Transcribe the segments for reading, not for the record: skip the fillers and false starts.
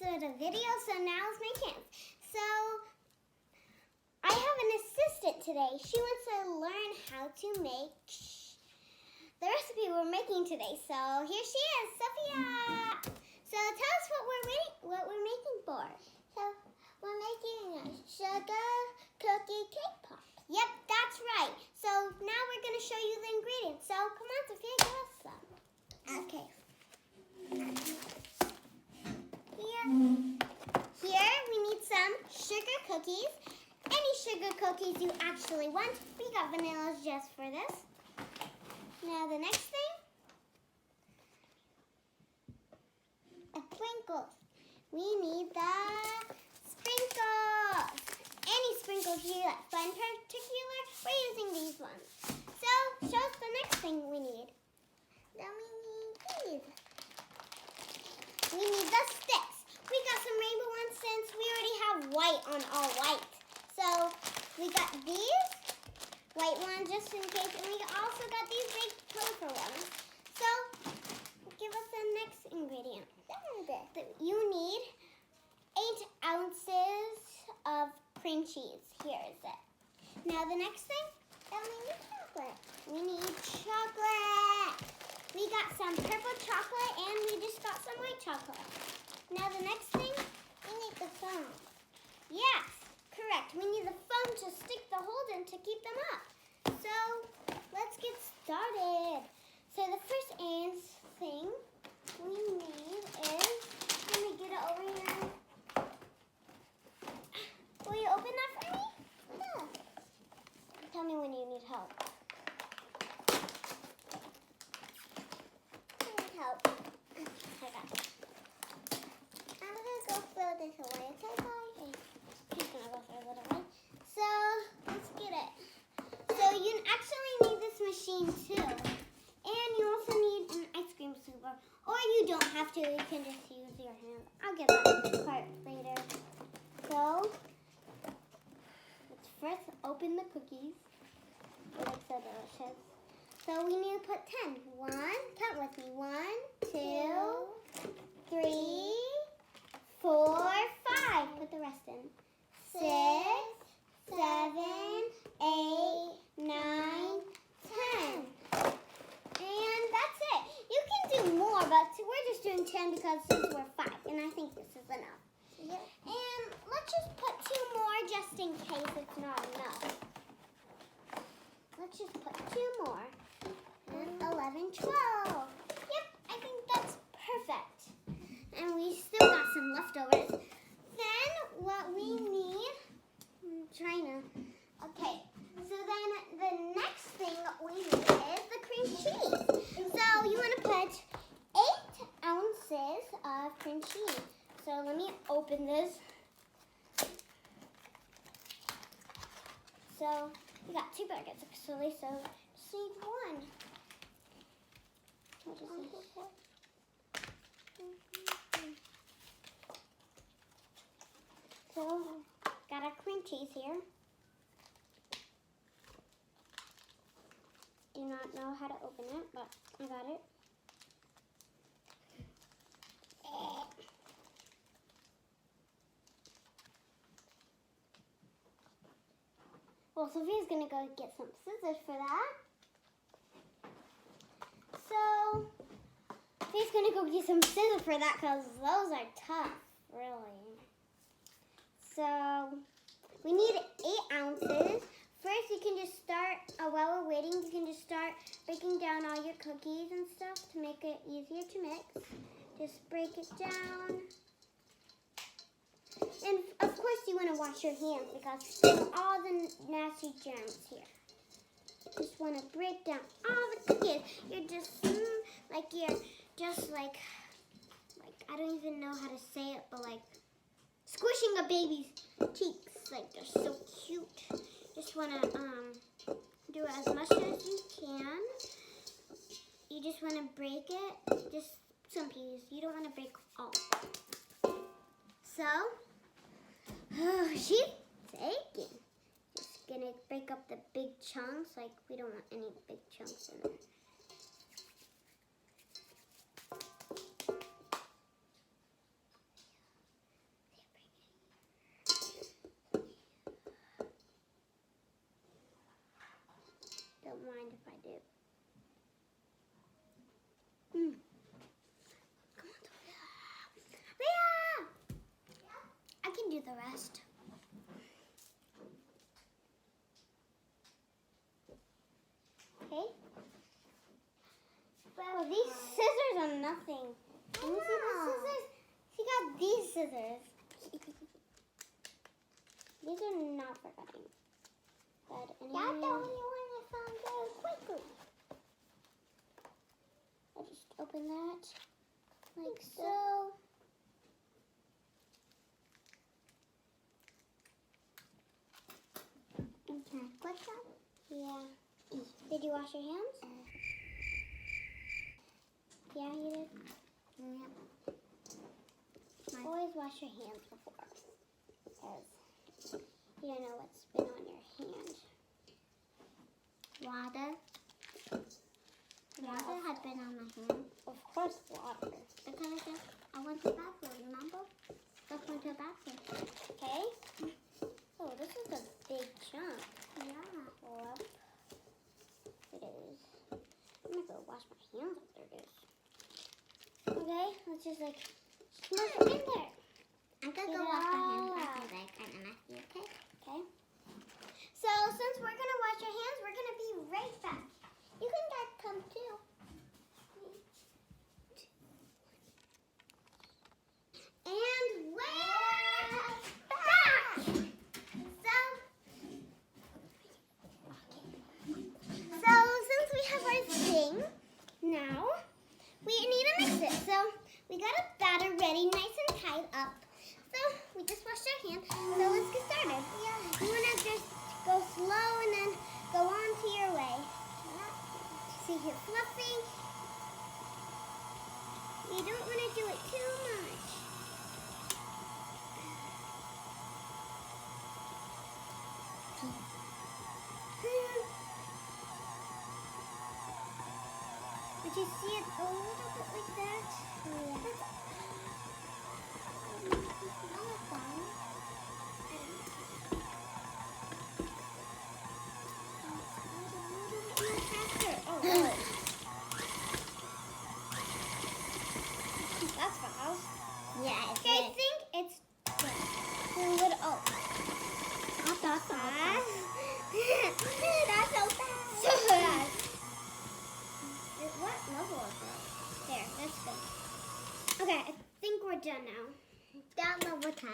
of the video, so now it's my chance. So, I have an assistant today. She wants to learn how to make the recipe we're making today. So, here she is, Sophia. So, tell us what we're making for. So, we're making a sugar cookie cake pop. Yep, that's right. So, now we're going to show you the ingredients. So, come on, Sophia, give us some. Okay. Here we need some sugar cookies. Any sugar cookies you actually want. We got vanilla just for this. Now the next thing, sprinkles. We need the sprinkles. Any sprinkles you like. But in particular, we're using these ones. So show us the next thing we need. Then we need these. We need the sticks. We got some rainbow ones since we already have white on all white. So we got these white ones just in case, and we also got these big colorful ones. So give us the next ingredient. You need 8 ounces of cream cheese. Here is it. Now the next thing, Then we need chocolate. we need chocolate. We got some purple chocolate and we just got some white chocolate. Now the next thing, We need the foam. yes, correct. We need the foam to stick the holes in to keep them up. So let's get started. So the first thing we need is, let me get it over here. Will you open that for me? Yeah. Tell me when you need help. We need help. I got it. I'm gonna go throw this away, okay, guys? He's gonna go for a little bit. So let's get it. So you actually need this machine too. And you also need an ice cream scooper. Or you don't have to, you can just use your hand. I'll get that part later. So let's first open the cookies. They look so delicious. So we need to put 10. Count with me. 1, 2, 3, 4, 5. Put the rest in. 6, 7, 8, 9, 10. And that's it. You can do more, but we're just doing 10 because since we're 5. And I think this is enough. Yep. And let's just put 2 more just in case it's not enough. Let's just put 2 more. And 11, 12. Yep, I think that's perfect. And we still got some leftovers. Then what we need, I'm trying to, okay. So then the next thing we need is the cream cheese. So you want to put 8 ounces of cream cheese. So let me open this. So we got 2 packets actually, so just need 1. What is this? So got our cream cheese here. Do not know how to open it, but I got it. Well, Sophia's gonna go get some scissors for that. So, Sophia's gonna go get some scissors for that because those are tough, really. So, we need 8 ounces. First, you can just start, while we're waiting, you can just start breaking down all your cookies and stuff to make it easier to mix. Just break it down. And of course you want to wash your hands because there's all the nasty germs here. Just want to break down all the cookies. You're just I don't even know how to say it, but like squishing a baby's cheeks. Like they're so cute. Just want to do as much as you can. You just want to break it, just some pieces. You don't want to break all. So, she's taking. Just gonna break up the big chunks. Like we don't want any big chunks in there. Oh, these scissors are nothing. Let me see the scissors. She got these scissors. These are not for cutting. But That's the only one I found very quickly. I'll just open that like so. Okay, click that. Yeah. Did you wash your hands? Yeah, you did. Yeah. Always wash your hands before, because you don't know what's been on your hand. Water. Water had been on my hand. Of course, water. Because I went to the bathroom, remember? Just went to the bathroom. Okay. Oh, this is a big chunk. Yeah. Well, it is. I'm gonna go wash my hands after this. Okay, let's just like smush it in there. I'm gonna go wash my hands after they're kind of messy, okay? Okay. So since we're gonna wash our hands, we're gonna be right back. You can guys come too. And we're back. So since we have our thing now, we need to mix it. So we got a batter ready, nice and tied up. So we just washed our hands. So let's get started. Yeah. You wanna just go slow and then go on to your way. See here, fluffing. You don't want to do it too much. Did you see it a little bit like that? Yeah. That's fast. Yeah, Okay, I think it's a little. Oh, not that fast. That's so fast. So fast. What level is it? There, that's good. Okay, I think we're done now. Down level 10.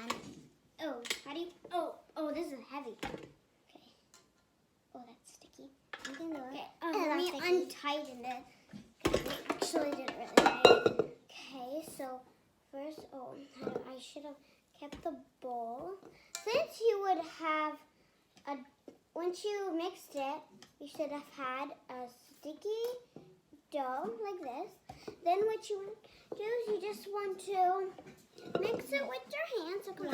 Oh, how do you? Oh, this is heavy. Okay. Oh, that's sticky. You can do Okay, it. let me That's sticky. untighten it. 'Cause we actually didn't really tighten it. Okay, so first, I should have kept the bowl. Since you would have once you mixed it, you should have had a sticky dough like this. Then what you want to do is you just want to mix it with your hand. So come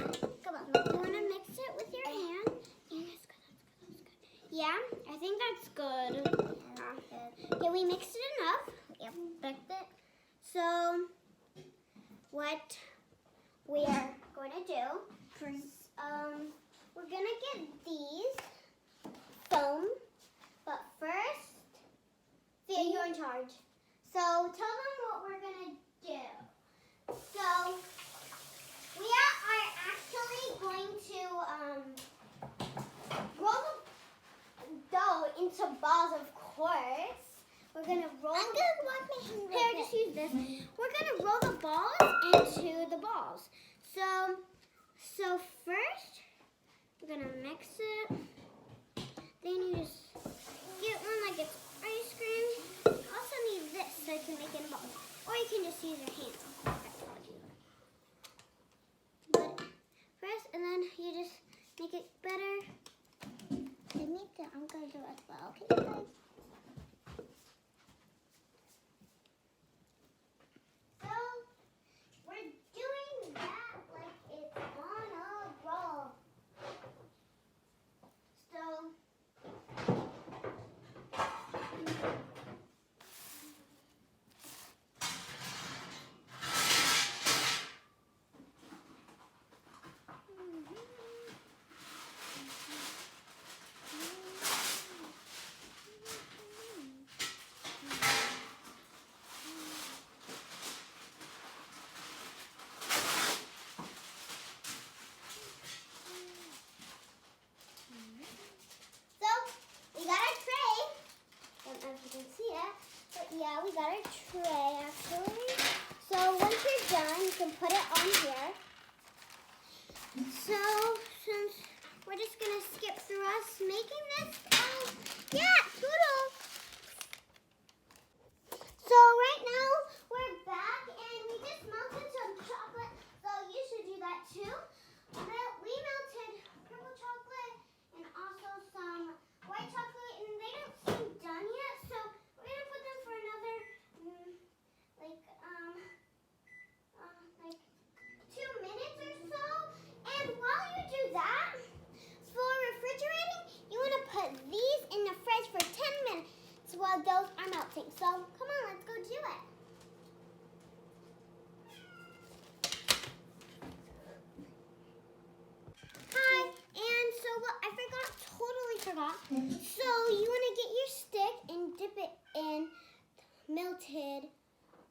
on. You want to mix it with your hand. And that's good. Yeah, I think that's good. Okay, we mixed it enough. Yep. Mixed it. So what we are going to do is we're going to get these foam. But first, Thea, you're in charge. So tell them what we're going to do. So we are actually going to roll the dough into balls, of course. We're going to roll. I'm going to wash my hands. Here, just use this. We're going to roll the balls into the balls. So first, we're going to mix it. Then you just get one like it's ice cream. You also need this so you can make it in balls. Or you can just use your hands. Like I told you. But first, and then you just make it better. I'm going to do it as well. Okay, you guys? So, we're doing that like it's on a roll. So, tray actually. So once you're done, you can put it on here. So since we're just gonna skip through us making this. Yeah, toodles. So right now we're back and we just melted some chocolate. So you should do that too. We melted purple chocolate and also some white chocolate, and they don't seem done yet. So we're gonna put them for another like 2 minutes or so. And while you do that, for refrigerating, you want to put these in the fridge for 10 minutes while those are melting. So come on, let's go do it. Hi, and so I totally forgot. So you want to get your stick and dip it in melted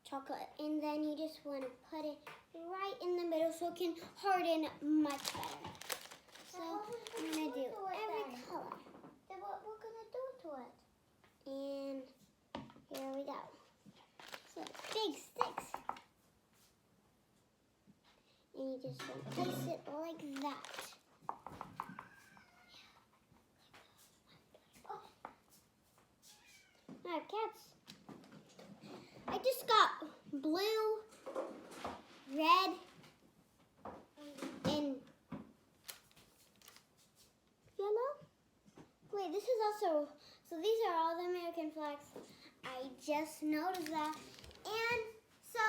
chocolate, and then you just want to put it right in the middle so it can harden much better. So I'm going to do every color. Then what we're gonna do to it? And here we go. So big sticks. And you just want to place it like that. Now cats. I just got blue, red, and yellow. Wait, this is also, so these are all the American flags. I just noticed that. And so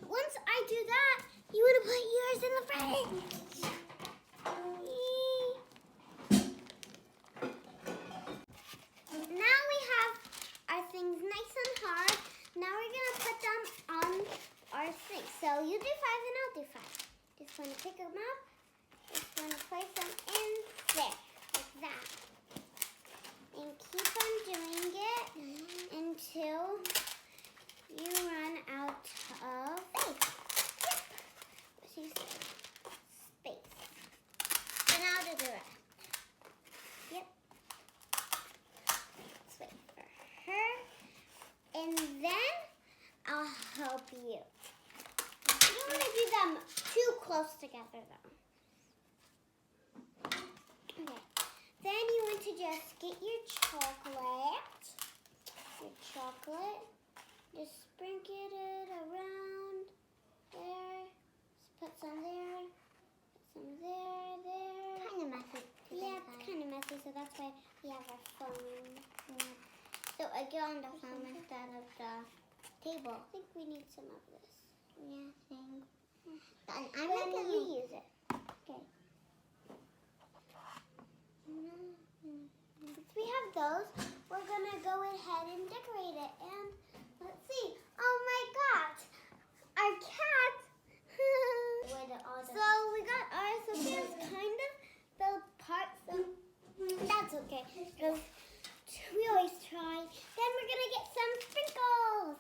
once I do that, you want to put yours in the fridge. Now we have our things nice and hard. Now we're going to put them on our sink. So you do 5 and I'll do 5. Just want to pick them up. Just want to place them in there, like that. And keep on doing it until you run out of space. And now to do it. Yep. Let's wait for her. And then I'll help you. You don't want to do them too close together though. Okay. Then you want to just get your chocolate. Just sprinkle it around there. Just put some there. Put some there. Kind of messy. Yeah, it's kind of messy, so that's why we have our phone. So I get on the phone instead of the table. I think we need some of this. Yeah, same. I'm going to reuse it. Okay. Since we have those, we're going to go ahead and decorate it. And let's see. Oh my God. Our cat. So we got ours. So there's kind of fell apart. So that's okay. Because we always try. Then we're going to get some sprinkles.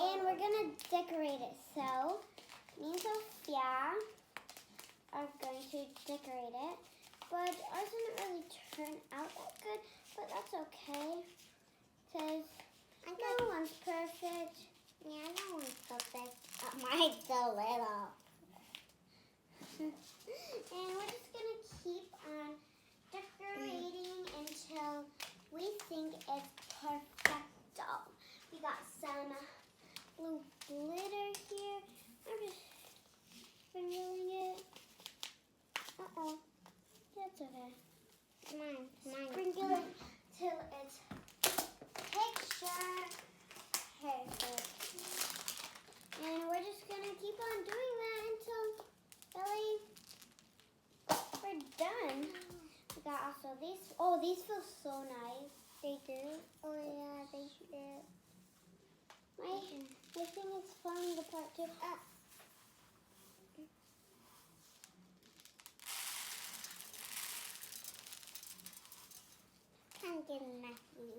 And we're going to decorate it. So me and Sophia are going to decorate it. But ours didn't really turn out that good. But that's okay. Because no one's perfect. Yeah, no one's perfect. Mine's so little. And we're just going to keep on decorating until we think it's perfecto. We got some blue glitter here. I'm just sprinkling it. Uh-oh. That's okay. Mine. Sprinkle it till it's picture perfect. And we're just going to keep on doing that until we're done. We got also these. Oh, these feel so nice. They do. Oh yeah, they do. My thing is falling apart too. Kind of messy.